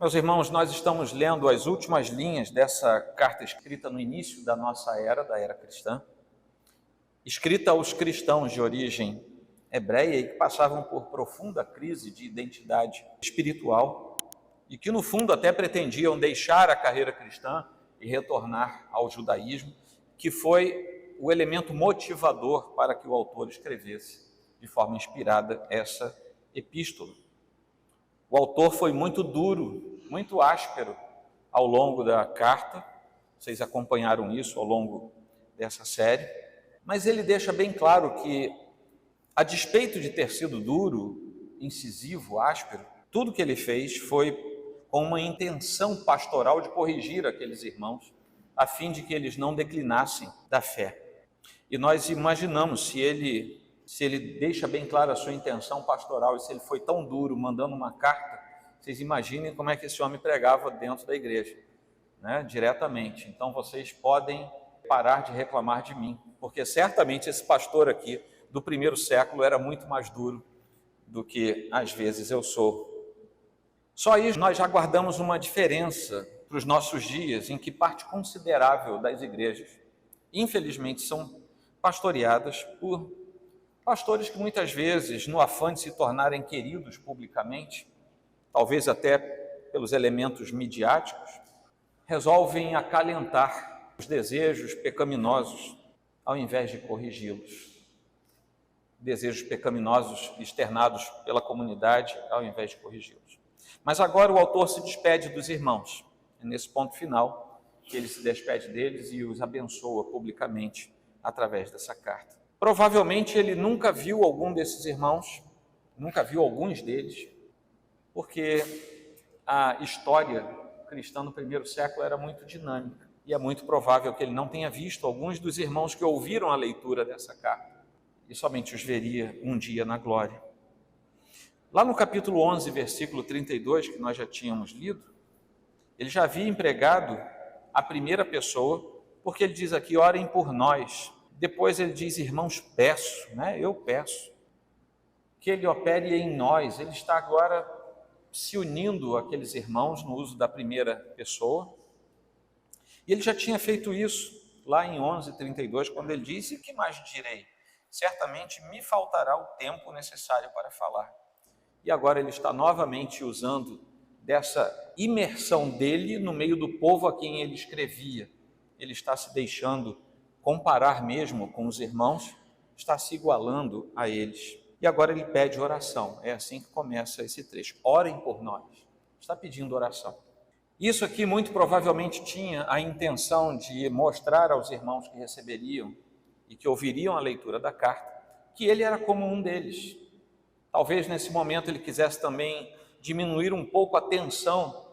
Meus irmãos, nós estamos lendo as últimas linhas dessa carta escrita no início da nossa era, da era cristã, escrita aos cristãos de origem hebreia e que passavam por profunda crise de identidade espiritual e que, no fundo, até pretendiam deixar a carreira cristã e retornar ao judaísmo, que foi o elemento motivador para que o autor escrevesse de forma inspirada essa epístola. O autor foi muito duro, muito áspero ao longo da carta, vocês acompanharam isso ao longo dessa série, mas ele deixa bem claro que, a despeito de ter sido duro, incisivo, áspero, tudo que ele fez foi com uma intenção pastoral de corrigir aqueles irmãos, a fim de que eles não declinassem da fé. E nós imaginamos, se ele deixa bem clara a sua intenção pastoral e se ele foi tão duro mandando uma carta, vocês imaginem como é que esse homem pregava dentro da igreja, né, diretamente. Então vocês podem parar de reclamar de mim, porque certamente esse pastor aqui do primeiro século era muito mais duro do que às vezes eu sou. Só aí nós já guardamos uma diferença para os nossos dias, em que parte considerável das igrejas, infelizmente, são pastoreadas por pastores que muitas vezes, no afã de se tornarem queridos publicamente, talvez até pelos elementos midiáticos, resolvem acalentar os desejos pecaminosos ao invés de corrigi-los. Desejos pecaminosos externados pela comunidade ao invés de corrigi-los. Mas agora o autor se despede dos irmãos. É nesse ponto final que ele se despede deles e os abençoa publicamente através dessa carta. Provavelmente ele nunca viu algum desses irmãos, nunca viu alguns deles, porque a história cristã no primeiro século era muito dinâmica. E é muito provável que ele não tenha visto alguns dos irmãos que ouviram a leitura dessa carta e somente os veria um dia na glória. Lá no capítulo 11, versículo 32, que nós já tínhamos lido, ele já havia empregado a primeira pessoa, porque ele diz aqui, orem por nós. Depois ele diz, irmãos, peço, né? Eu peço que ele opere em nós. Ele está agora se unindo àqueles irmãos no uso da primeira pessoa. E ele já tinha feito isso lá em 11:32, quando ele disse, que mais direi? Certamente me faltará o tempo necessário para falar. E agora ele está novamente usando dessa imersão dele no meio do povo a quem ele escrevia. Ele está se deixando comparar mesmo com os irmãos, está se igualando a eles. E agora ele pede oração. É assim que começa esse trecho. Orem por nós. Está pedindo oração. Isso aqui muito provavelmente tinha a intenção de mostrar aos irmãos que receberiam e que ouviriam a leitura da carta, que ele era como um deles. Talvez nesse momento ele quisesse também diminuir um pouco a tensão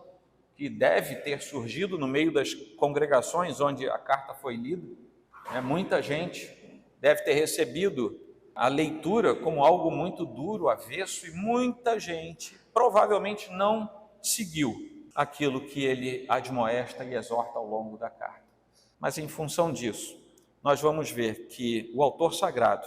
que deve ter surgido no meio das congregações onde a carta foi lida. Muita gente deve ter recebido a leitura como algo muito duro, avesso, e muita gente provavelmente não seguiu aquilo que ele admoesta e exorta ao longo da carta. Mas em função disso, nós vamos ver que o autor sagrado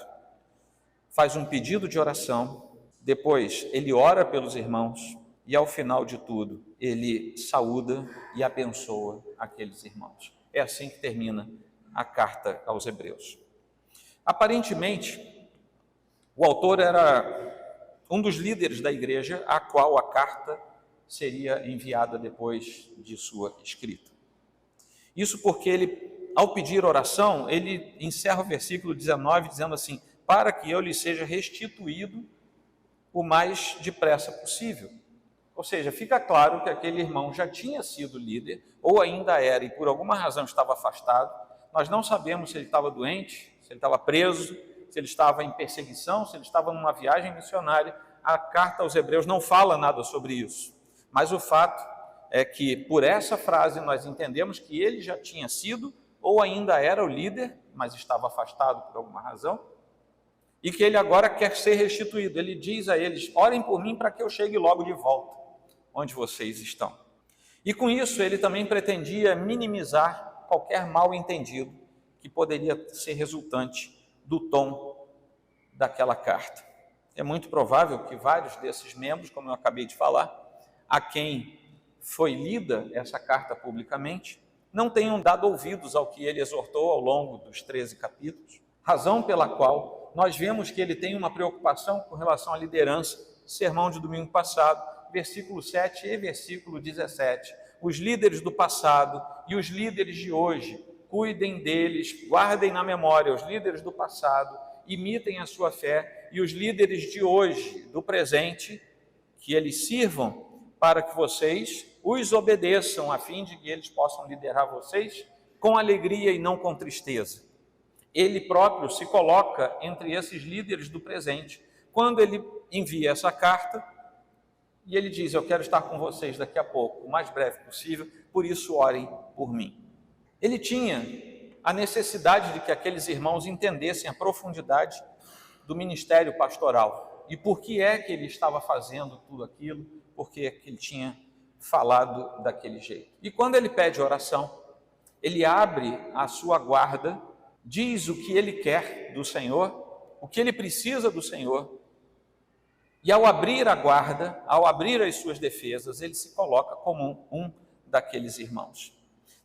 faz um pedido de oração, depois ele ora pelos irmãos e ao final de tudo ele saúda e abençoa aqueles irmãos. É assim que termina a carta aos Hebreus. Aparentemente, o autor era um dos líderes da igreja a qual a carta seria enviada depois de sua escrita. Isso porque ele, ao pedir oração, ele encerra o versículo 19 dizendo assim, para que eu lhe seja restituído o mais depressa possível. Ou seja, fica claro que aquele irmão já tinha sido líder, ou ainda era, e por alguma razão estava afastado. Nós não sabemos se ele estava doente, se ele estava preso, se ele estava em perseguição, se ele estava numa viagem missionária. A carta aos Hebreus não fala nada sobre isso. Mas o fato é que, por essa frase, nós entendemos que ele já tinha sido, ou ainda era o líder, mas estava afastado por alguma razão, e que ele agora quer ser restituído. Ele diz a eles, orem por mim para que eu chegue logo de volta, onde vocês estão. E com isso ele também pretendia minimizar qualquer mal-entendido que poderia ser resultante do tom daquela carta. É muito provável que vários desses membros, como eu acabei de falar, a quem foi lida essa carta publicamente, não tenham dado ouvidos ao que ele exortou ao longo dos 13 capítulos, razão pela qual nós vemos que ele tem uma preocupação com relação à liderança, sermão de domingo passado, versículo 7 e versículo 17. Os líderes do passado e os líderes de hoje, cuidem deles, guardem na memória os líderes do passado, imitem a sua fé, e os líderes de hoje, do presente, que eles sirvam para que vocês os obedeçam, a fim de que eles possam liderar vocês com alegria e não com tristeza. Ele próprio se coloca entre esses líderes do presente, quando ele envia essa carta, e ele diz: eu quero estar com vocês daqui a pouco, o mais breve possível, por isso orem por mim. Ele tinha a necessidade de que aqueles irmãos entendessem a profundidade do ministério pastoral e por que é que ele estava fazendo tudo aquilo, por que é que ele tinha falado daquele jeito. E quando ele pede oração, ele abre a sua guarda, diz o que ele quer do Senhor, o que ele precisa do Senhor, e ao abrir a guarda, ao abrir as suas defesas, ele se coloca como um daqueles irmãos.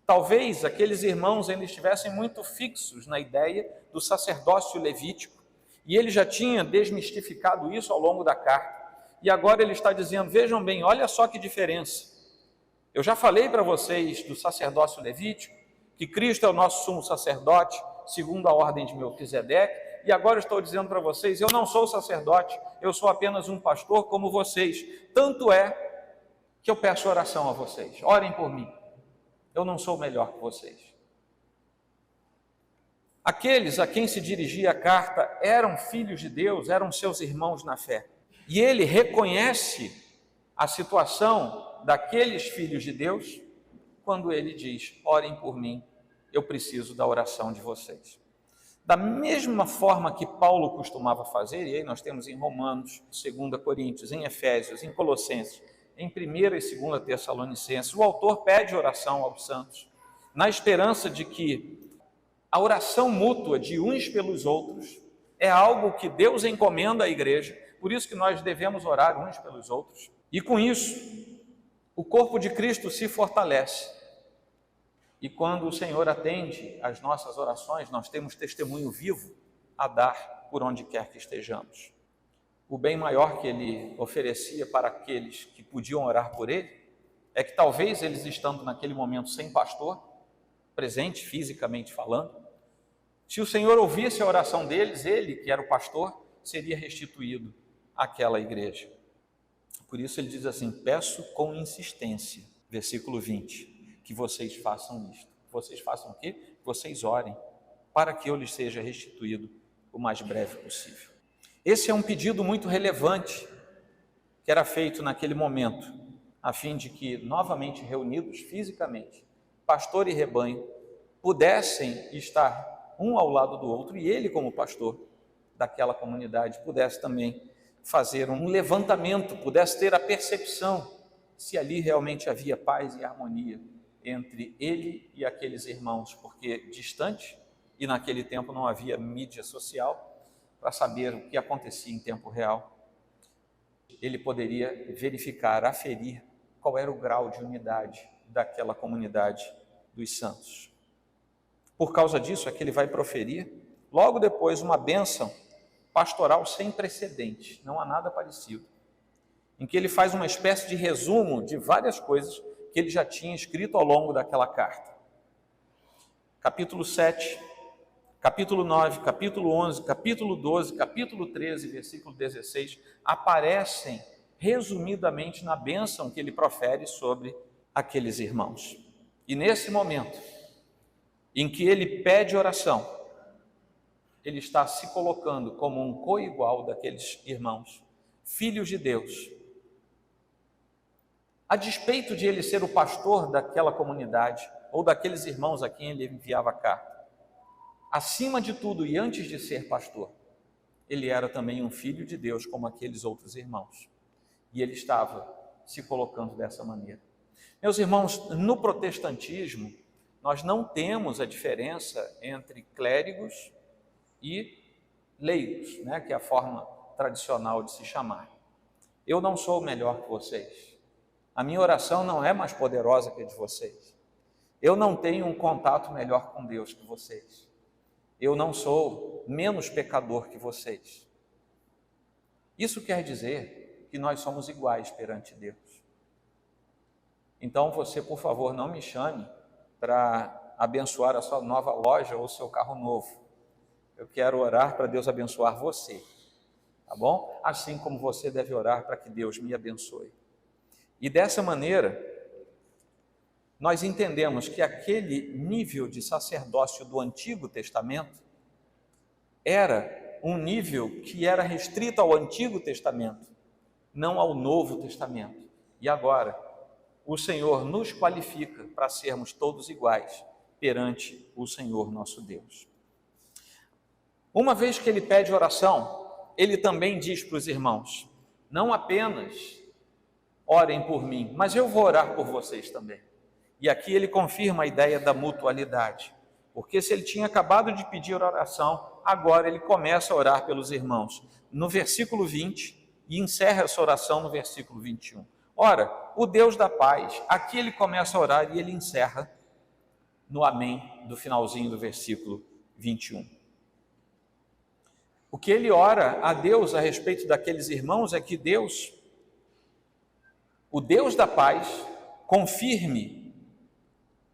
Talvez aqueles irmãos ainda estivessem muito fixos na ideia do sacerdócio levítico, e ele já tinha desmistificado isso ao longo da carta, e agora ele está dizendo: vejam bem, olha só que diferença. Eu já falei para vocês do sacerdócio levítico, que Cristo é o nosso sumo sacerdote, segundo a ordem de Melquisedeque, e agora estou dizendo para vocês: eu não sou sacerdote, eu sou apenas um pastor como vocês. Tanto é que eu peço oração a vocês, orem por mim. Eu não sou melhor que vocês. Aqueles a quem se dirigia a carta eram filhos de Deus, eram seus irmãos na fé. E ele reconhece a situação daqueles filhos de Deus quando ele diz: orem por mim, eu preciso da oração de vocês. Da mesma forma que Paulo costumava fazer, e aí nós temos em Romanos, 2 Coríntios, em Efésios, em Colossenses, em 1 e 2 Tessalonicenses, o autor pede oração aos santos, na esperança de que a oração mútua de uns pelos outros é algo que Deus encomenda à igreja, por isso que nós devemos orar uns pelos outros. E com isso, o corpo de Cristo se fortalece. E quando o Senhor atende às nossas orações, nós temos testemunho vivo a dar por onde quer que estejamos. O bem maior que ele oferecia para aqueles que podiam orar por ele é que talvez eles estando naquele momento sem pastor, presente fisicamente falando, se o Senhor ouvisse a oração deles, ele, que era o pastor, seria restituído àquela igreja. Por isso ele diz assim: peço com insistência, versículo 20, que vocês façam isto. Vocês façam o quê? Vocês orem, para que eu lhes seja restituído o mais breve possível. Esse é um pedido muito relevante, que era feito naquele momento, a fim de que, novamente reunidos fisicamente, pastor e rebanho, pudessem estar um ao lado do outro, e ele, como pastor daquela comunidade, pudesse também fazer um levantamento, pudesse ter a percepção se ali realmente havia paz e harmonia entre ele e aqueles irmãos, porque distante, e naquele tempo não havia mídia social para saber o que acontecia em tempo real, ele poderia verificar, aferir qual era o grau de unidade daquela comunidade dos santos. Por causa disso é que ele vai proferir, logo depois, uma bênção pastoral sem precedente, não há nada parecido, em que ele faz uma espécie de resumo de várias coisas que ele já tinha escrito ao longo daquela carta. Capítulo 7, capítulo 9, capítulo 11, capítulo 12, capítulo 13, versículo 16, aparecem resumidamente na bênção que ele profere sobre aqueles irmãos. E nesse momento em que ele pede oração, ele está se colocando como um coigual daqueles irmãos, filhos de Deus. A despeito de ele ser o pastor daquela comunidade, ou daqueles irmãos a quem ele enviava a carta, acima de tudo e antes de ser pastor, ele era também um filho de Deus, como aqueles outros irmãos. E ele estava se colocando dessa maneira. Meus irmãos, no protestantismo, nós não temos a diferença entre clérigos e leigos, que é a forma tradicional de se chamar. Eu não sou melhor que vocês. A minha oração não é mais poderosa que a de vocês. Eu não tenho um contato melhor com Deus que vocês. Eu não sou menos pecador que vocês. Isso quer dizer que nós somos iguais perante Deus. Então você, por favor, não me chame para abençoar a sua nova loja ou o seu carro novo. Eu quero orar para Deus abençoar você, tá bom? Assim como você deve orar para que Deus me abençoe. E dessa maneira, nós entendemos que aquele nível de sacerdócio do Antigo Testamento era um nível que era restrito ao Antigo Testamento, não ao Novo Testamento. E agora, o Senhor nos qualifica para sermos todos iguais perante o Senhor nosso Deus. Uma vez que ele pede oração, ele também diz para os irmãos: não apenas orem por mim, mas eu vou orar por vocês também. E aqui ele confirma a ideia da mutualidade, porque se ele tinha acabado de pedir oração, agora ele começa a orar pelos irmãos, no versículo 20, e encerra essa oração no versículo 21. Ora, o Deus da paz, aqui ele começa a orar e ele encerra no amém do finalzinho do versículo 21. O que ele ora a Deus a respeito daqueles irmãos é que Deus, o Deus da paz, confirme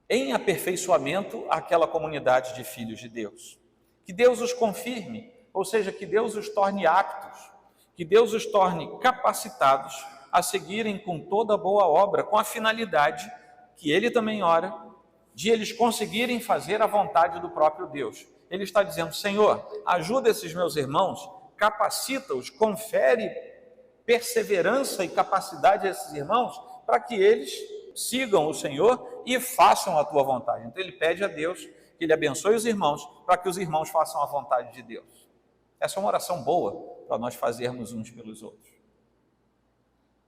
em aperfeiçoamento aquela comunidade de filhos de Deus. Que Deus os confirme, ou seja, que Deus os torne aptos, que Deus os torne capacitados a seguirem com toda a boa obra, com a finalidade que ele também ora, de eles conseguirem fazer a vontade do próprio Deus. Ele está dizendo: Senhor, ajuda esses meus irmãos, capacita-os, confere perseverança e capacidade a esses irmãos, para que eles sigam o Senhor e façam a tua vontade. Então ele pede a Deus que ele abençoe os irmãos, para que os irmãos façam a vontade de Deus. Essa é uma oração boa para nós fazermos uns pelos outros,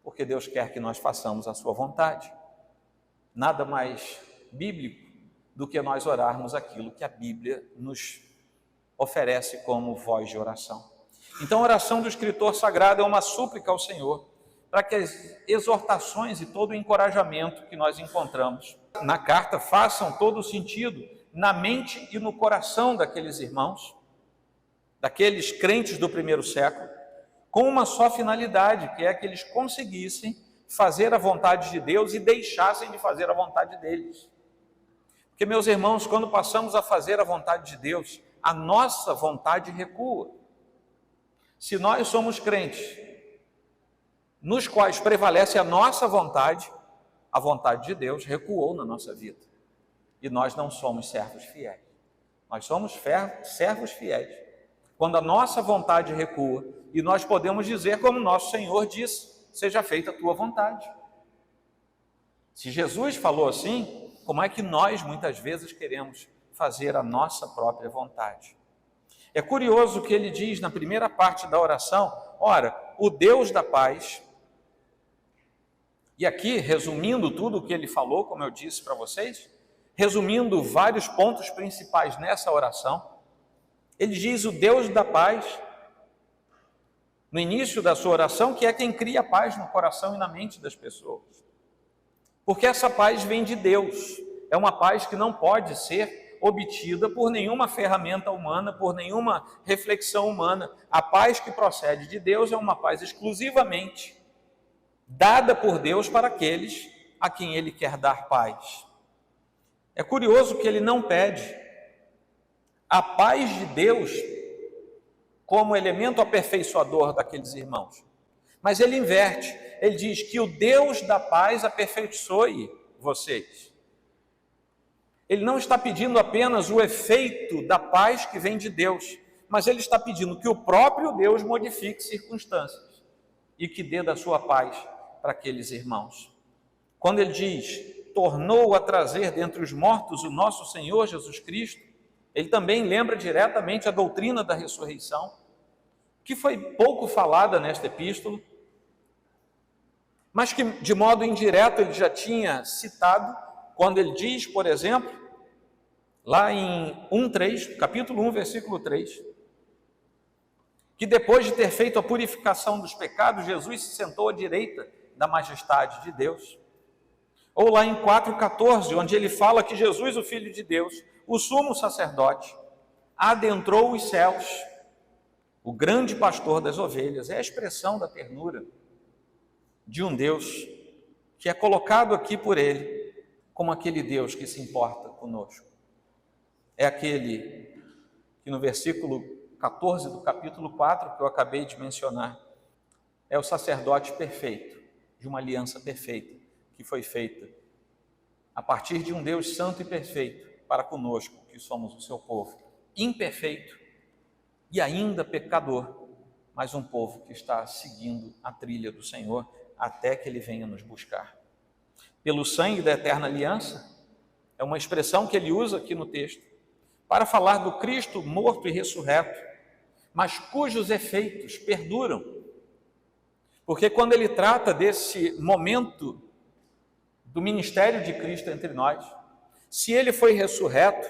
porque Deus quer que nós façamos a sua vontade. Nada mais bíblico do que nós orarmos aquilo que a Bíblia nos oferece como voz de oração. Então a oração do escritor sagrado é uma súplica ao Senhor, para que as exortações e todo o encorajamento que nós encontramos na carta façam todo o sentido na mente e no coração daqueles irmãos, daqueles crentes do primeiro século, com uma só finalidade, que é que eles conseguissem fazer a vontade de Deus e deixassem de fazer a vontade deles. Porque, meus irmãos, quando passamos a fazer a vontade de Deus, a nossa vontade recua. Se nós somos crentes, nos quais prevalece a nossa vontade, a vontade de Deus recuou na nossa vida. E nós não somos servos fiéis. Nós somos servos fiéis quando a nossa vontade recua, e nós podemos dizer como nosso Senhor disse: seja feita a tua vontade. Se Jesus falou assim, como é que nós muitas vezes queremos fazer a nossa própria vontade? É curioso que ele diz na primeira parte da oração: ora, o Deus da paz. E aqui, resumindo tudo o que ele falou, como eu disse para vocês, resumindo vários pontos principais nessa oração, ele diz: o Deus da paz, no início da sua oração, que é quem cria paz no coração e na mente das pessoas. Porque essa paz vem de Deus, é uma paz que não pode ser obtida por nenhuma ferramenta humana, por nenhuma reflexão humana. A paz que procede de Deus é uma paz exclusivamente dada por Deus para aqueles a quem ele quer dar paz. É curioso que ele não pede a paz de Deus como elemento aperfeiçoador daqueles irmãos, mas ele inverte, ele diz que o Deus da paz aperfeiçoe vocês. Ele não está pedindo apenas o efeito da paz que vem de Deus, mas ele está pedindo que o próprio Deus modifique circunstâncias e que dê da sua paz para aqueles irmãos. Quando ele diz: tornou a trazer dentre os mortos o nosso Senhor Jesus Cristo, ele também lembra diretamente a doutrina da ressurreição, que foi pouco falada nesta epístola, mas que de modo indireto ele já tinha citado, quando ele diz, por exemplo, lá em 1:3, capítulo 1, versículo 3, que depois de ter feito a purificação dos pecados, Jesus se sentou à direita da majestade de Deus. Ou lá em 4,14, onde ele fala que Jesus, o Filho de Deus, o sumo sacerdote, adentrou os céus, o grande pastor das ovelhas. É a expressão da ternura de um Deus que é colocado aqui por ele como aquele Deus que se importa conosco. É aquele que no versículo 14 do capítulo 4, que eu acabei de mencionar, é o sacerdote perfeito, de uma aliança perfeita, que foi feita a partir de um Deus santo e perfeito para conosco, que somos o seu povo, imperfeito e ainda pecador, mas um povo que está seguindo a trilha do Senhor até que Ele venha nos buscar. Pelo sangue da eterna aliança, é uma expressão que ele usa aqui no texto, para falar do Cristo morto e ressurreto, mas cujos efeitos perduram. Porque quando ele trata desse momento do ministério de Cristo entre nós, se ele foi ressurreto,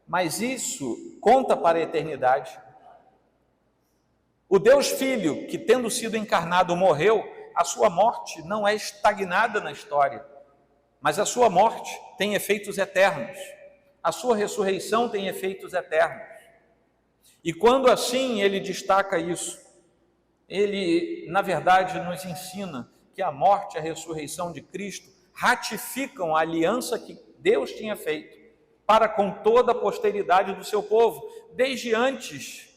mas isso conta para a eternidade. O Deus Filho, que tendo sido encarnado morreu, a sua morte não é estagnada na história, mas a sua morte tem efeitos eternos. A sua ressurreição tem efeitos eternos. E quando assim ele destaca isso, ele, na verdade, nos ensina que a morte e a ressurreição de Cristo ratificam a aliança que Deus tinha feito para com toda a posteridade do seu povo, desde antes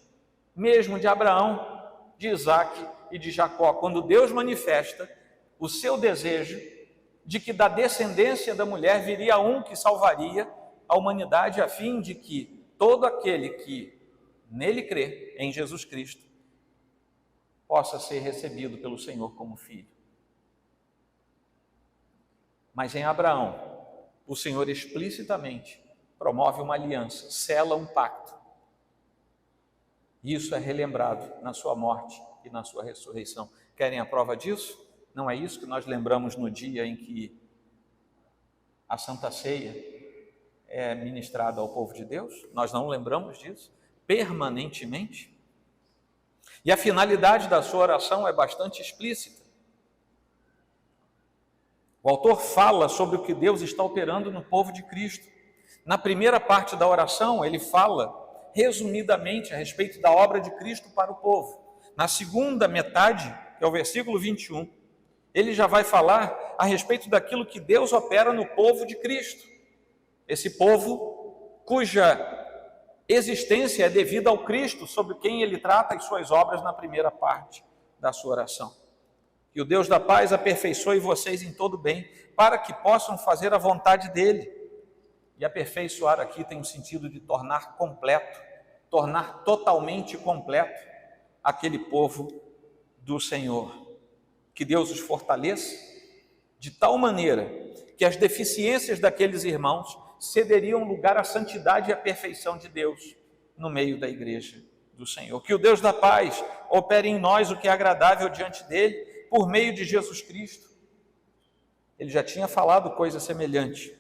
mesmo de Abraão, de Isaque e de Jacó, quando Deus manifesta o seu desejo de que da descendência da mulher viria um que salvaria a humanidade, a fim de que todo aquele que nele crê, em Jesus Cristo, possa ser recebido pelo Senhor como filho. Mas em Abraão, o Senhor explicitamente promove uma aliança, sela um pacto. Isso é relembrado na sua morte e na sua ressurreição. Querem a prova disso? Não é isso que nós lembramos no dia em que a Santa Ceia é ministrada ao povo de Deus? Nós não lembramos disso permanentemente? E a finalidade da sua oração é bastante explícita. O autor fala sobre o que Deus está operando no povo de Cristo. Na primeira parte da oração, ele fala resumidamente a respeito da obra de Cristo para o povo. Na segunda metade, que é o versículo 21, ele já vai falar a respeito daquilo que Deus opera no povo de Cristo. Esse povo cuja existência é devida ao Cristo, sobre quem ele trata as suas obras na primeira parte da sua oração. Que o Deus da paz aperfeiçoe vocês em todo bem, para que possam fazer a vontade dele. E aperfeiçoar aqui tem o sentido de tornar completo, tornar totalmente completo aquele povo do Senhor. Que Deus os fortaleça de tal maneira que as deficiências daqueles irmãos cederiam lugar à santidade e à perfeição de Deus no meio da igreja do Senhor. Que o Deus da paz opere em nós o que é agradável diante dele, por meio de Jesus Cristo. Ele já tinha falado coisa semelhante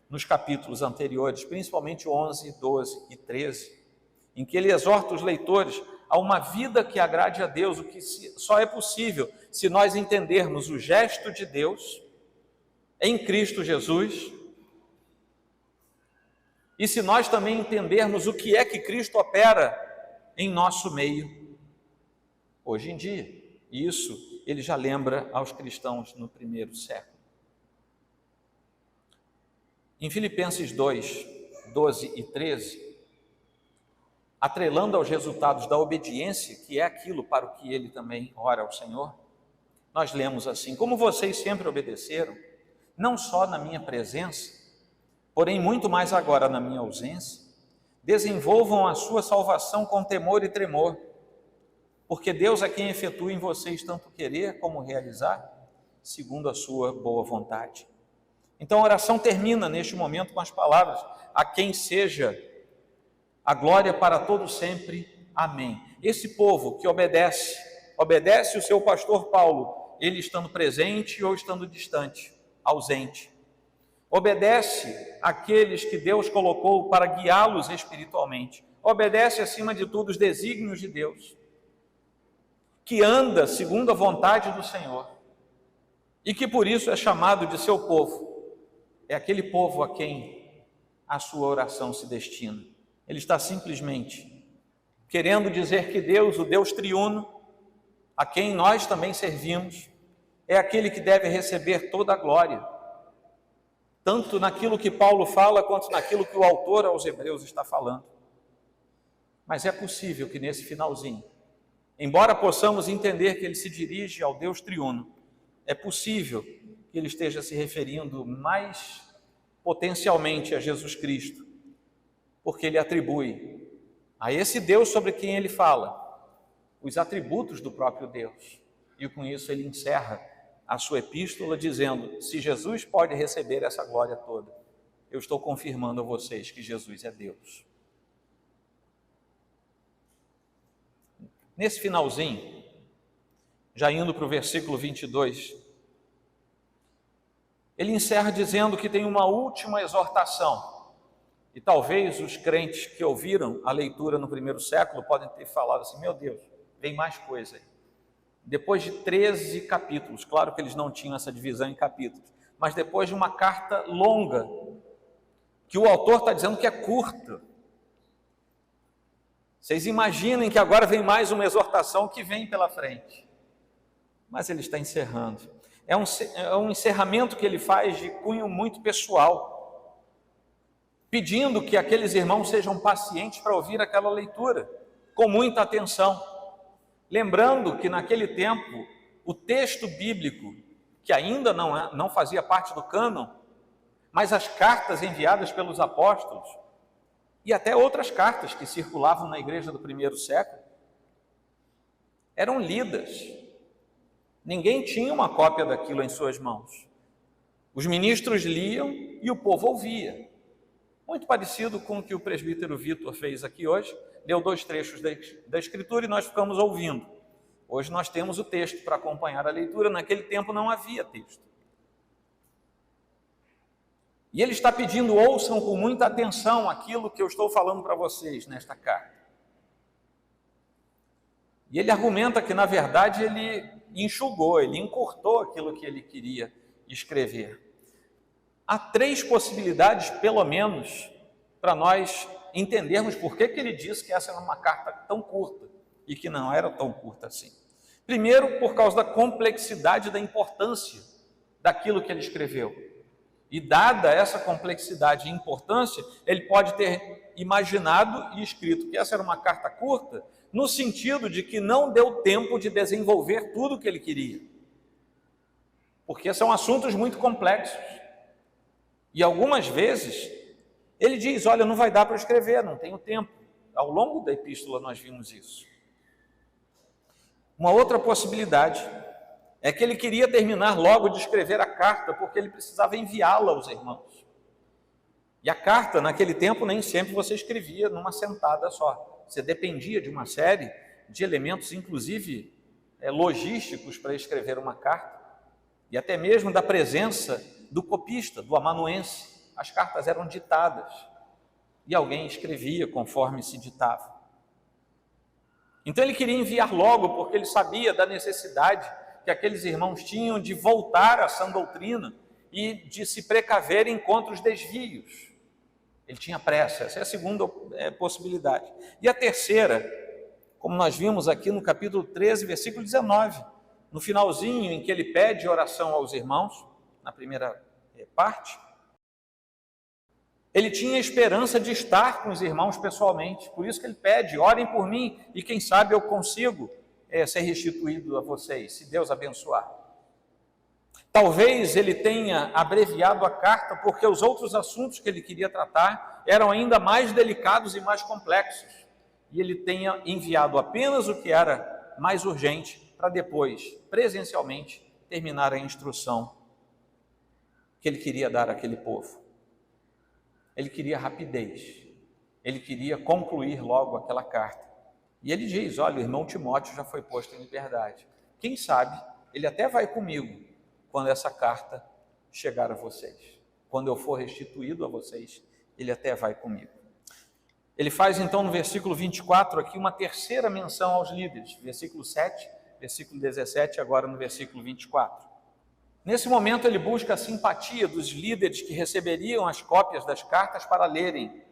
nos capítulos anteriores, principalmente 11, 12 e 13, em que ele exorta os leitores a uma vida que agrade a Deus, o que só é possível se nós entendermos o gesto de Deus em Cristo Jesus, e se nós também entendermos o que é que Cristo opera em nosso meio hoje em dia. E isso ele já lembra aos cristãos no primeiro século. Em Filipenses 2, 12 e 13, atrelando aos resultados da obediência, que é aquilo para o que ele também ora ao Senhor, nós lemos assim: como vocês sempre obedeceram, não só na minha presença, porém muito mais agora na minha ausência, desenvolvam a sua salvação com temor e tremor, porque Deus é quem efetua em vocês tanto querer como realizar, segundo a sua boa vontade. Então a oração termina neste momento com as palavras: a quem seja a glória para todo sempre. Amém. Esse povo que obedece o seu pastor Paulo, ele estando presente ou estando distante, ausente. Obedece aqueles que Deus colocou para guiá-los espiritualmente. Obedece, acima de tudo, os desígnios de Deus, que anda segundo a vontade do Senhor, e que por isso é chamado de seu povo, é aquele povo a quem a sua oração se destina. Ele está simplesmente querendo dizer que Deus, o Deus triuno, a quem nós também servimos, é aquele que deve receber toda a glória, tanto naquilo que Paulo fala, quanto naquilo que o autor aos Hebreus está falando. Mas é possível que nesse finalzinho, embora possamos entender que ele se dirige ao Deus triuno, é possível que ele esteja se referindo mais potencialmente a Jesus Cristo, porque ele atribui a esse Deus sobre quem ele fala os atributos do próprio Deus. E com isso ele encerra a sua epístola dizendo: se Jesus pode receber essa glória toda, eu estou confirmando a vocês que Jesus é Deus. Nesse finalzinho, já indo para o versículo 22, ele encerra dizendo que tem uma última exortação. E talvez os crentes que ouviram a leitura no primeiro século podem ter falado assim: meu Deus, vem mais coisa aí. Depois de 13 capítulos, claro que eles não tinham essa divisão em capítulos, mas depois de uma carta longa, que o autor está dizendo que é curta, vocês imaginem que agora vem mais uma exortação que vem pela frente. Mas ele está encerrando. É um encerramento que ele faz de cunho muito pessoal, pedindo que aqueles irmãos sejam pacientes para ouvir aquela leitura, com muita atenção. Lembrando que naquele tempo, o texto bíblico, que ainda não fazia parte do cânon, mas as cartas enviadas pelos apóstolos, e até outras cartas que circulavam na igreja do primeiro século, eram lidas. Ninguém tinha uma cópia daquilo em suas mãos. Os ministros liam e o povo ouvia. Muito parecido com o que o presbítero Vitor fez aqui hoje, leu 2 trechos da Escritura e nós ficamos ouvindo. Hoje nós temos o texto para acompanhar a leitura, naquele tempo não havia texto. E ele está pedindo: ouçam com muita atenção aquilo que eu estou falando para vocês nesta carta. E ele argumenta que, na verdade, ele enxugou, ele encurtou aquilo que ele queria escrever. Há 3 possibilidades, pelo menos, para nós entendermos por que ele disse que essa era uma carta tão curta e que não era tão curta assim. Primeiro, por causa da complexidade, da importância daquilo que ele escreveu. E dada essa complexidade e importância, ele pode ter imaginado e escrito que essa era uma carta curta, no sentido de que não deu tempo de desenvolver tudo o que ele queria. Porque são assuntos muito complexos. E algumas vezes ele diz: olha, não vai dar para escrever, não tenho tempo. Ao longo da epístola nós vimos isso. Uma outra possibilidade é que ele queria terminar logo de escrever a carta, porque ele precisava enviá-la aos irmãos. E a carta, naquele tempo, nem sempre você escrevia numa sentada só. Você dependia de uma série de elementos, inclusive logísticos, para escrever uma carta. E até mesmo da presença do copista, do amanuense. As cartas eram ditadas e alguém escrevia conforme se ditava. Então ele queria enviar logo, porque ele sabia da necessidade que aqueles irmãos tinham de voltar à sã doutrina e de se precaverem contra os desvios. Ele tinha pressa. Essa é a segunda possibilidade. E a terceira, como nós vimos aqui no capítulo 13, versículo 19, no finalzinho em que ele pede oração aos irmãos, na primeira parte, ele tinha esperança de estar com os irmãos pessoalmente. Por isso que ele pede: orem por mim e quem sabe eu consigo ser restituído a vocês, se Deus abençoar. Talvez ele tenha abreviado a carta porque os outros assuntos que ele queria tratar eram ainda mais delicados e mais complexos, e ele tenha enviado apenas o que era mais urgente para depois, presencialmente, terminar a instrução que ele queria dar àquele povo. Ele queria rapidez, ele queria concluir logo aquela carta. E ele diz: olha, o irmão Timóteo já foi posto em liberdade. Quem sabe ele até vai comigo quando essa carta chegar a vocês. Quando eu for restituído a vocês, ele até vai comigo. Ele faz então no versículo 24 aqui uma terceira menção aos líderes. Versículo 7, versículo 17, agora no versículo 24. Nesse momento, ele busca a simpatia dos líderes que receberiam as cópias das cartas para lerem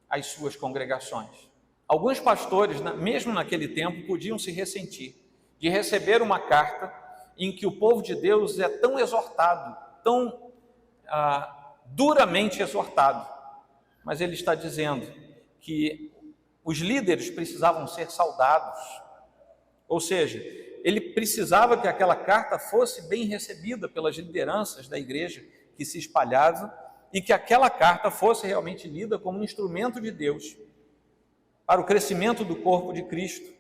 às suas congregações. Alguns pastores, mesmo naquele tempo, podiam se ressentir de receber uma carta em que o povo de Deus é tão exortado, tão duramente exortado. Mas ele está dizendo que os líderes precisavam ser saudados, ou seja, ele precisava que aquela carta fosse bem recebida pelas lideranças da igreja que se espalhavam e que aquela carta fosse realmente lida como um instrumento de Deus para o crescimento do corpo de Cristo.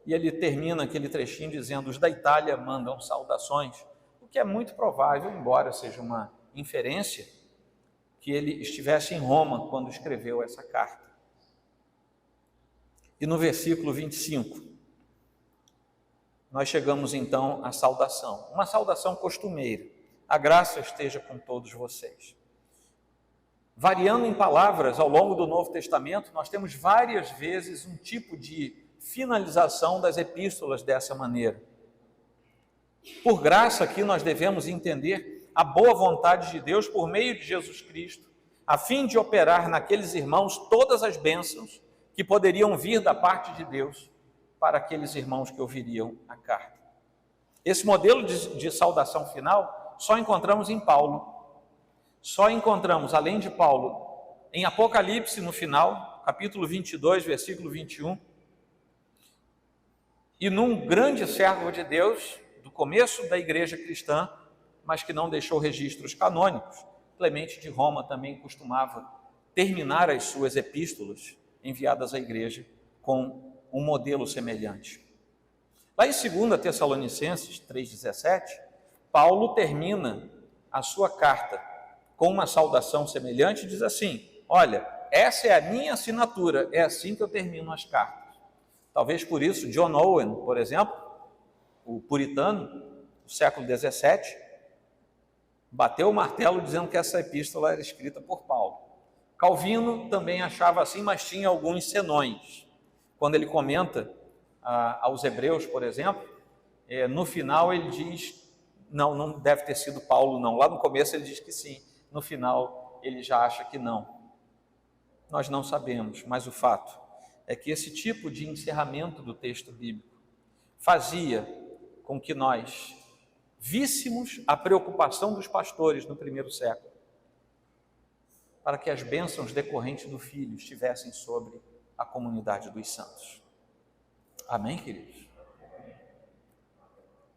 E ele termina aquele trechinho dizendo: os da Itália mandam saudações, o que é muito provável, embora seja uma inferência, que ele estivesse em Roma quando escreveu essa carta. E no versículo 25, nós chegamos então à saudação, uma saudação costumeira: a graça esteja com todos vocês. Variando em palavras ao longo do Novo Testamento, nós temos várias vezes um tipo de finalização das epístolas dessa maneira. Por graça, aqui nós devemos entender a boa vontade de Deus por meio de Jesus Cristo, a fim de operar naqueles irmãos todas as bênçãos que poderiam vir da parte de Deus para aqueles irmãos que ouviriam a carta. Esse modelo de saudação final só encontramos em Paulo. Só encontramos, além de Paulo, em Apocalipse, no final, capítulo 22, versículo 21, e num grande servo de Deus, do começo da igreja cristã, mas que não deixou registros canônicos. Clemente de Roma também costumava terminar as suas epístolas enviadas à igreja com um modelo semelhante. Lá em 2 Tessalonicenses 3,17, Paulo termina a sua carta com uma saudação semelhante e diz assim: olha, essa é a minha assinatura, é assim que eu termino as cartas. Talvez por isso John Owen, por exemplo, o puritano do século XVII, bateu o martelo dizendo que essa epístola era escrita por Paulo. Calvino também achava assim, mas tinha alguns senões. Quando ele comenta aos Hebreus, por exemplo, no final ele diz: não deve ter sido Paulo, não. Lá no começo ele diz que sim, no final ele já acha que não. Nós não sabemos, mas o fato é que esse tipo de encerramento do texto bíblico fazia com que nós víssemos a preocupação dos pastores no primeiro século, para que as bênçãos decorrentes do Filho estivessem sobre a comunidade dos santos. Amém, queridos?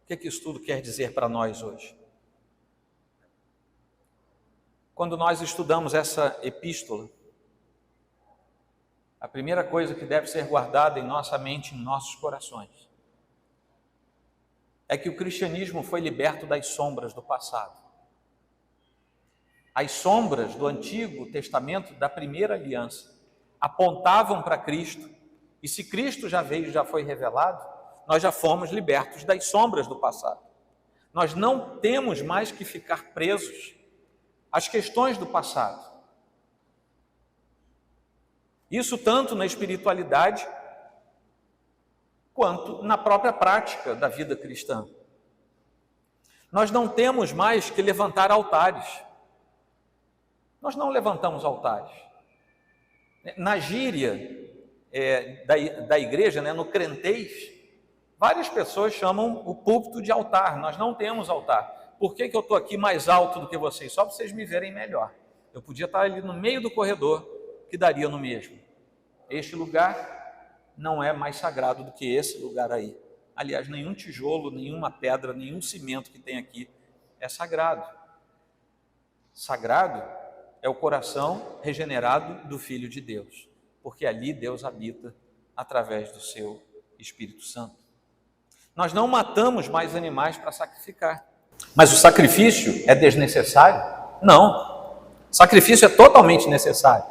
O que isso tudo quer dizer para nós hoje? Quando nós estudamos essa epístola, a primeira coisa que deve ser guardada em nossa mente, em nossos corações, é que o cristianismo foi liberto das sombras do passado. As sombras do Antigo Testamento, da primeira aliança, apontavam para Cristo, e se Cristo já veio, já foi revelado, nós já fomos libertos das sombras do passado. Nós não temos mais que ficar presos às questões do passado. Isso tanto na espiritualidade, quanto na própria prática da vida cristã. Nós não temos mais que levantar altares. Nós não levantamos altares. Na gíria da igreja, no crentez, várias pessoas chamam o púlpito de altar. Nós não temos altar. Por que eu estou aqui mais alto do que vocês? Só para vocês me verem melhor. Eu podia estar ali no meio do corredor, que daria no mesmo. Este lugar não é mais sagrado do que esse lugar aí. Aliás, nenhum tijolo, nenhuma pedra, nenhum cimento que tem aqui é sagrado. Sagrado é o coração regenerado do Filho de Deus, porque ali Deus habita através do seu Espírito Santo. Nós não matamos mais animais para sacrificar. Mas o sacrifício é desnecessário? Não. O sacrifício é totalmente necessário.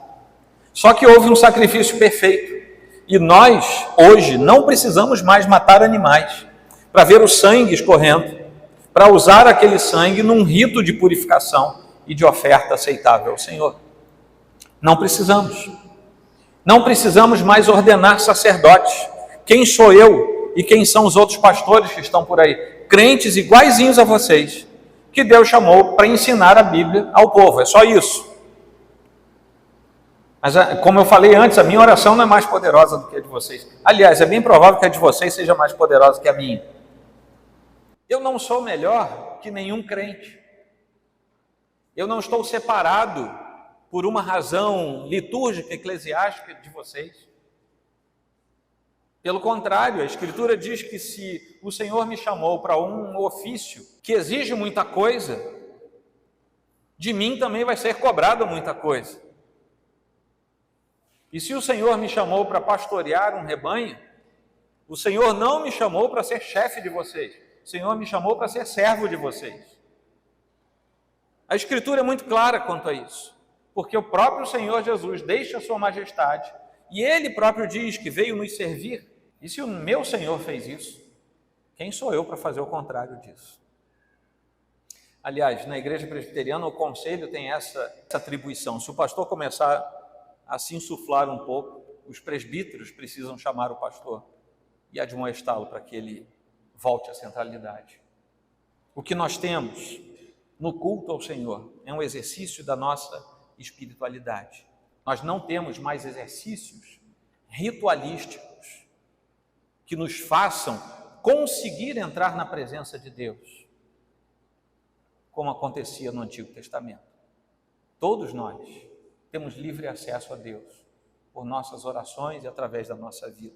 Só que houve um sacrifício perfeito. E nós, hoje, não precisamos mais matar animais para ver o sangue escorrendo, para usar aquele sangue num rito de purificação e de oferta aceitável ao Senhor. Não precisamos. Não precisamos mais ordenar sacerdotes. Quem sou eu e quem são os outros pastores que estão por aí? crentes iguaizinhos a vocês, que Deus chamou para ensinar a Bíblia ao povo. É só isso. Mas, como eu falei antes, a minha oração não é mais poderosa do que a de vocês. Aliás, é bem provável que a de vocês seja mais poderosa que a minha. Eu não sou melhor que nenhum crente. Eu não estou separado por uma razão litúrgica, eclesiástica de vocês. Pelo contrário, a Escritura diz que se o Senhor me chamou para um ofício que exige muita coisa, de mim também vai ser cobrada muita coisa. E se o Senhor me chamou para pastorear um rebanho, o Senhor não me chamou para ser chefe de vocês, o Senhor me chamou para ser servo de vocês. A Escritura é muito clara quanto a isso, porque o próprio Senhor Jesus deixa a sua majestade e Ele próprio diz que veio nos servir. E se o meu Senhor fez isso, quem sou eu para fazer o contrário disso? Aliás, na igreja presbiteriana o conselho tem essa atribuição. Se o pastor começar a se insuflar um pouco, os presbíteros precisam chamar o pastor e admoestá-lo para que ele volte à centralidade. O que nós temos no culto ao Senhor é um exercício da nossa espiritualidade. Nós não temos mais exercícios ritualísticos que nos façam conseguir entrar na presença de Deus, como acontecia no Antigo Testamento. Todos nós temos livre acesso a Deus por nossas orações e através da nossa vida.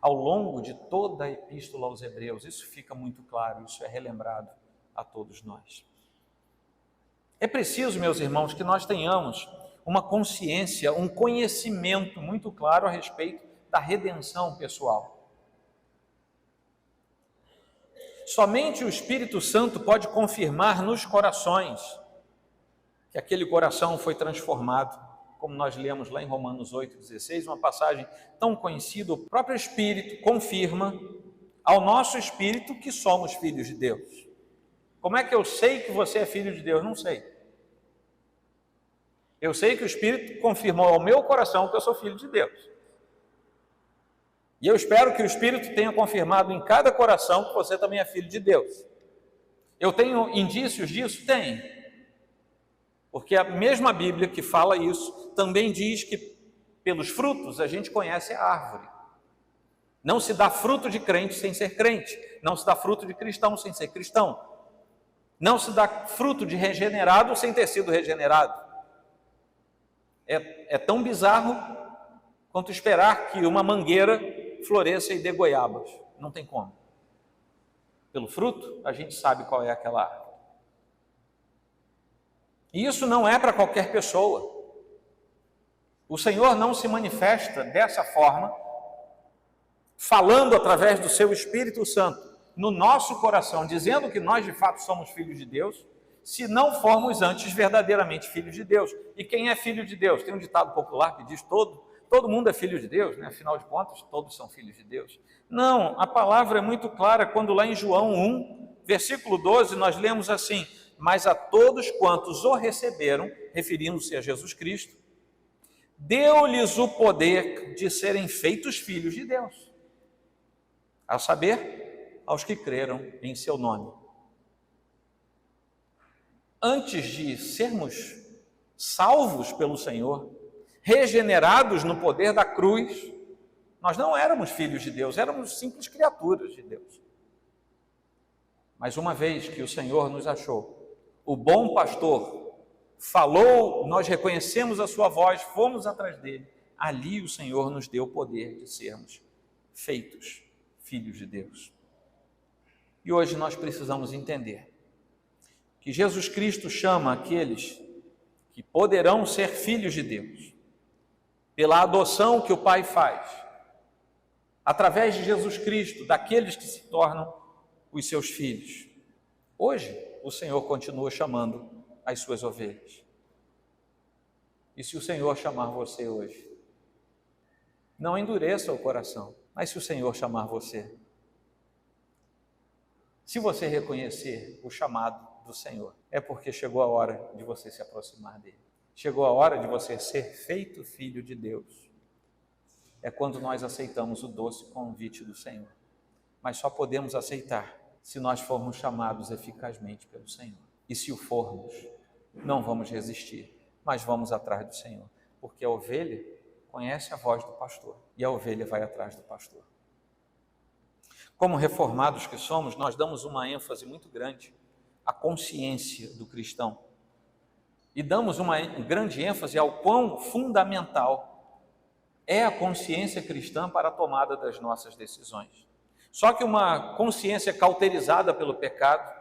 Ao longo de toda a Epístola aos Hebreus, isso fica muito claro, isso é relembrado a todos nós. É preciso, meus irmãos, que nós tenhamos uma consciência, um conhecimento muito claro a respeito da redenção pessoal. Somente o Espírito Santo pode confirmar nos corações que aquele coração foi transformado, como nós lemos lá em Romanos 8,16, uma passagem tão conhecida. O próprio Espírito confirma ao nosso espírito que somos filhos de Deus. Como é que eu sei que você é filho de Deus? Não sei. Eu sei que o Espírito confirmou ao meu coração que eu sou filho de Deus. E eu espero que o Espírito tenha confirmado em cada coração que você também é filho de Deus. Eu tenho indícios disso? Tenho. Porque a mesma Bíblia que fala isso também diz que pelos frutos a gente conhece a árvore. Não se dá fruto de crente sem ser crente. Não se dá fruto de cristão sem ser cristão. Não se dá fruto de regenerado sem ter sido regenerado. É tão bizarro quanto esperar que uma mangueira floresça e dê goiabas. Não tem como. Pelo fruto, a gente sabe qual é aquela árvore. E isso não é para qualquer pessoa. O Senhor não se manifesta dessa forma, falando através do seu Espírito Santo no nosso coração, dizendo que nós de fato somos filhos de Deus, se não formos antes verdadeiramente filhos de Deus. E quem é filho de Deus? Tem um ditado popular que diz todo mundo é filho de Deus, né? Afinal de contas, todos são filhos de Deus. Não, a palavra é muito clara quando lá em João 1, versículo 12, nós lemos assim: mas a todos quantos o receberam, referindo-se a Jesus Cristo, deu-lhes o poder de serem feitos filhos de Deus, a saber, aos que creram em seu nome. Antes de sermos salvos pelo Senhor, regenerados no poder da cruz, nós não éramos filhos de Deus, éramos simples criaturas de Deus. Mas uma vez que o Senhor nos achou, o bom pastor falou, nós reconhecemos a sua voz, fomos atrás dele, ali o Senhor nos deu o poder de sermos feitos filhos de Deus. E hoje nós precisamos entender que Jesus Cristo chama aqueles que poderão ser filhos de Deus, pela adoção que o Pai faz, através de Jesus Cristo, daqueles que se tornam os seus filhos. Hoje, o Senhor continua chamando as suas ovelhas. E se o Senhor chamar você hoje, não endureça o coração, mas se o Senhor chamar você, se você reconhecer o chamado do Senhor, é porque chegou a hora de você se aproximar dele. Chegou a hora de você ser feito filho de Deus. É quando nós aceitamos o doce convite do Senhor. Mas só podemos aceitar se nós formos chamados eficazmente pelo Senhor. E se o formos, não vamos resistir, mas vamos atrás do Senhor, porque a ovelha conhece a voz do pastor e a ovelha vai atrás do pastor. Como reformados que somos, nós damos uma ênfase muito grande à consciência do cristão e damos uma grande ênfase ao quão fundamental é a consciência cristã para a tomada das nossas decisões. Só que uma consciência cauterizada pelo pecado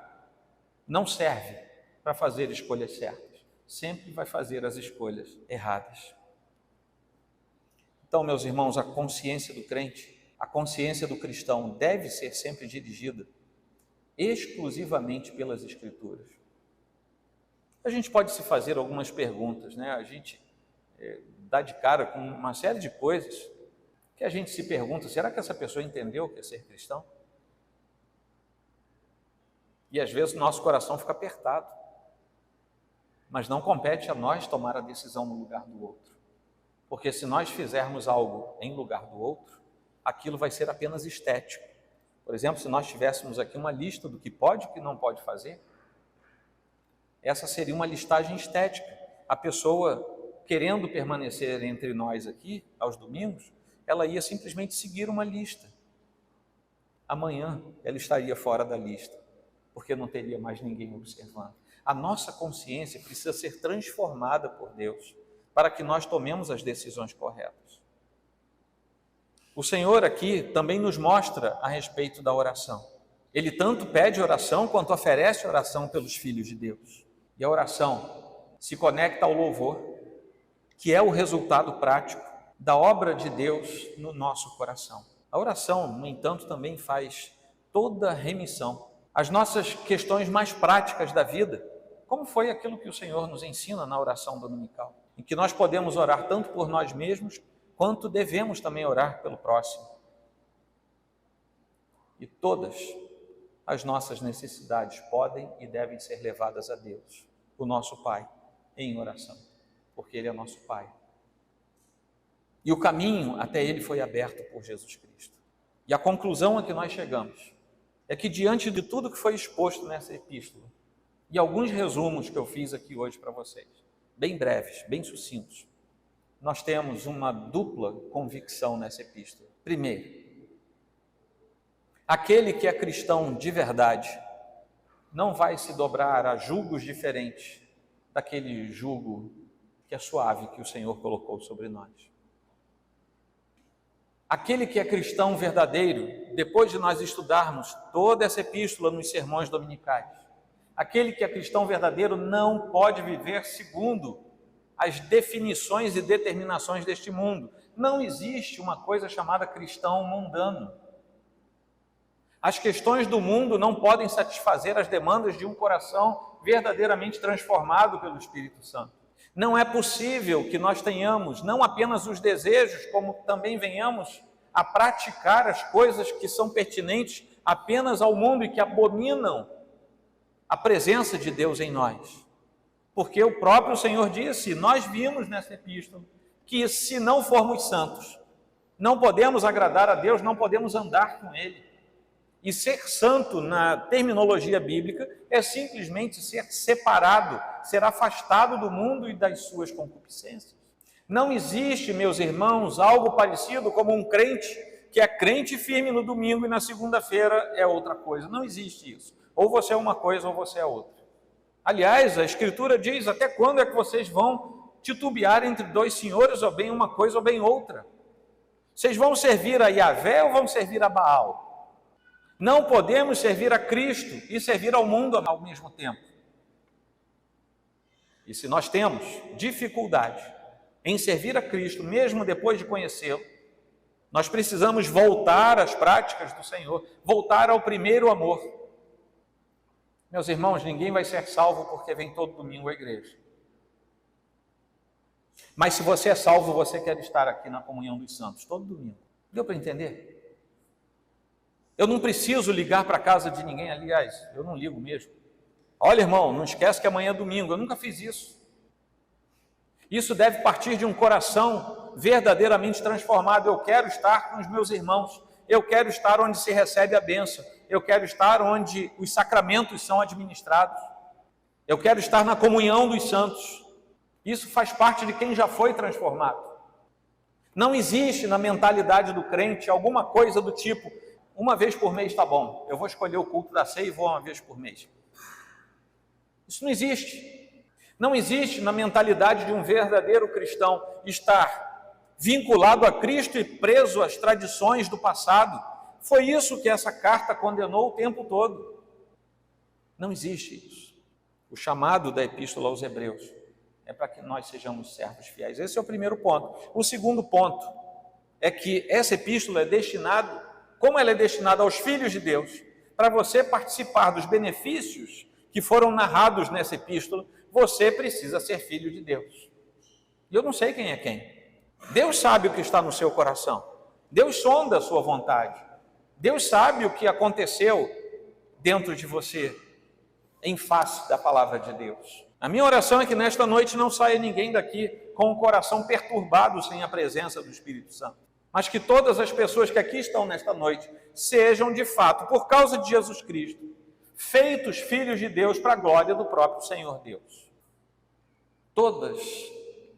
não serve para fazer escolhas certas, sempre vai fazer as escolhas erradas. Então, meus irmãos, a consciência do crente, a consciência do cristão deve ser sempre dirigida exclusivamente pelas Escrituras. A gente pode se fazer algumas perguntas, né? A gente dá de cara com uma série de coisas que a gente se pergunta, será que essa pessoa entendeu o que é ser cristão? E às vezes nosso coração fica apertado, mas não compete a nós tomar a decisão no lugar do outro. Porque se nós fizermos algo em lugar do outro, aquilo vai ser apenas estético. Por exemplo, se nós tivéssemos aqui uma lista do que pode e o que não pode fazer, essa seria uma listagem estética. A pessoa, querendo permanecer entre nós aqui, aos domingos, ela ia simplesmente seguir uma lista. Amanhã, ela estaria fora da lista, porque não teria mais ninguém observando. A nossa consciência precisa ser transformada por Deus, para que nós tomemos as decisões corretas. O Senhor aqui também nos mostra a respeito da oração. Ele tanto pede oração quanto oferece oração pelos filhos de Deus. E a oração se conecta ao louvor, que é o resultado prático da obra de Deus no nosso coração. A oração, no entanto, também faz toda a remissão. As nossas questões mais práticas da vida, como foi aquilo que o Senhor nos ensina na oração dominical, em que nós podemos orar tanto por nós mesmos, quanto devemos também orar pelo próximo. E todas as nossas necessidades podem e devem ser levadas a Deus, o nosso Pai, em oração, porque Ele é nosso Pai. E o caminho até Ele foi aberto por Jesus Cristo. E a conclusão a que nós chegamos é que, diante de tudo que foi exposto nessa epístola, e alguns resumos que eu fiz aqui hoje para vocês, bem breves, bem sucintos, nós temos uma dupla convicção nessa epístola. Primeiro, aquele que é cristão de verdade não vai se dobrar a julgos diferentes daquele jugo que é suave que o Senhor colocou sobre nós. Aquele que é cristão verdadeiro, depois de nós estudarmos toda essa epístola nos sermões dominicais, aquele que é cristão verdadeiro não pode viver segundo as definições e determinações deste mundo. Não existe uma coisa chamada cristão mundano. As questões do mundo não podem satisfazer as demandas de um coração verdadeiramente transformado pelo Espírito Santo. Não é possível que nós tenhamos não apenas os desejos, como também venhamos a praticar as coisas que são pertinentes apenas ao mundo e que abominam a presença de Deus em nós. Porque o próprio Senhor disse, nós vimos nessa epístola, que se não formos santos, não podemos agradar a Deus, não podemos andar com Ele. E ser santo, na terminologia bíblica, é simplesmente ser separado, ser afastado do mundo e das suas concupiscências. Não existe, meus irmãos, algo parecido como um crente que é crente firme no domingo e na segunda-feira é outra coisa. Não existe isso. Ou você é uma coisa ou você é outra. Aliás, a Escritura diz, até quando é que vocês vão titubear entre dois senhores, ou bem uma coisa ou bem outra? Vocês vão servir a Yahvé ou vão servir a Baal? Não podemos servir a Cristo e servir ao mundo ao mesmo tempo. E se nós temos dificuldade em servir a Cristo, mesmo depois de conhecê-lo, nós precisamos voltar às práticas do Senhor, voltar ao primeiro amor. Meus irmãos, ninguém vai ser salvo porque vem todo domingo à igreja. Mas se você é salvo, você quer estar aqui na comunhão dos santos, todo domingo. Deu para entender? Eu não preciso ligar para a casa de ninguém, aliás, eu não ligo mesmo. Olha, irmão, não esquece que amanhã é domingo. Eu nunca fiz isso. Isso deve partir de um coração verdadeiramente transformado. Eu quero estar com os meus irmãos. Eu quero estar onde se recebe a bênção. eu quero estar onde os sacramentos são administrados, eu quero estar na comunhão dos santos. Isso faz parte de quem já foi transformado. Não existe na mentalidade do crente alguma coisa do tipo, uma vez por mês está bom, eu vou escolher o culto da ceia e vou uma vez por mês. Isso não existe. Não existe na mentalidade de um verdadeiro cristão estar vinculado a Cristo e preso às tradições do passado. Foi isso que essa carta condenou o tempo todo. Não existe isso. O chamado da Epístola aos Hebreus é para que nós sejamos servos fiéis. Esse é o primeiro ponto. O segundo ponto é que essa epístola é destinada, como ela é destinada aos filhos de Deus, para você participar dos benefícios que foram narrados nessa epístola, você precisa ser filho de Deus. E eu não sei quem é quem. Deus sabe o que está no seu coração. Deus sonda a sua vontade. Deus sabe o que aconteceu dentro de você, em face da palavra de Deus. A minha oração é que nesta noite não saia ninguém daqui com o coração perturbado sem a presença do Espírito Santo, mas que todas as pessoas que aqui estão nesta noite sejam de fato, por causa de Jesus Cristo, feitos filhos de Deus para a glória do próprio Senhor Deus. Todas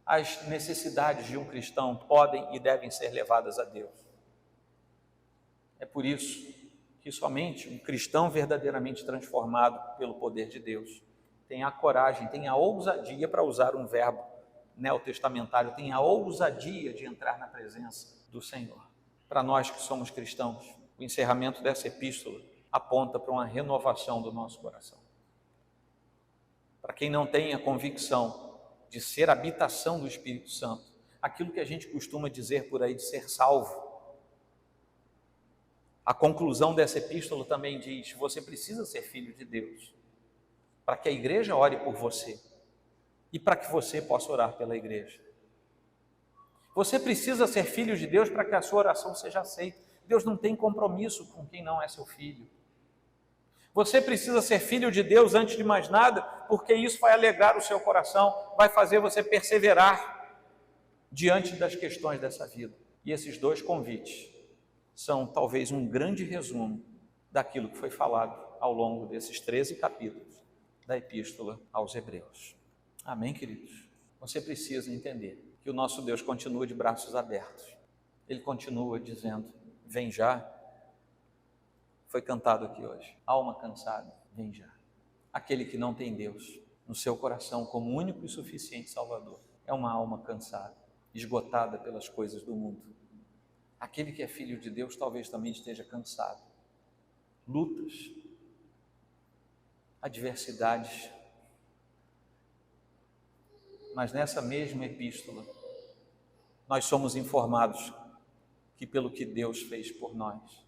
as necessidades de um cristão podem e devem ser levadas a Deus. É por isso que somente um cristão verdadeiramente transformado pelo poder de Deus tem a coragem, tem a ousadia, para usar um verbo neotestamentário, tem a ousadia de entrar na presença do Senhor. Para nós que somos cristãos, o encerramento dessa epístola aponta para uma renovação do nosso coração. Para quem não tem a convicção de ser habitação do Espírito Santo, aquilo que a gente costuma dizer por aí de ser salvo, a conclusão dessa epístola também diz: você precisa ser filho de Deus, para que a igreja ore por você e para que você possa orar pela igreja. Você precisa ser filho de Deus para que a sua oração seja aceita. Deus não tem compromisso com quem não é seu filho. Você precisa ser filho de Deus antes de mais nada, porque isso vai alegrar o seu coração, vai fazer você perseverar diante das questões dessa vida. E esses dois convites são talvez um grande resumo daquilo que foi falado ao longo desses 13 capítulos da Epístola aos Hebreus. Amém, queridos? Você precisa entender que o nosso Deus continua de braços abertos. Ele continua dizendo: vem já. Foi cantado aqui hoje. Alma cansada, vem já. Aquele que não tem Deus no seu coração como único e suficiente Salvador é uma alma cansada, esgotada pelas coisas do mundo. Aquele que é filho de Deus talvez também esteja cansado. Lutas, adversidades. Mas nessa mesma epístola, nós somos informados que pelo que Deus fez por nós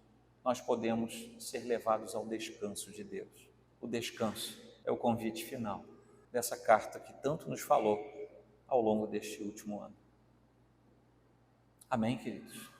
podemos ser levados ao descanso de Deus. O descanso é o convite final dessa carta que tanto nos falou ao longo deste último ano. Amém, queridos?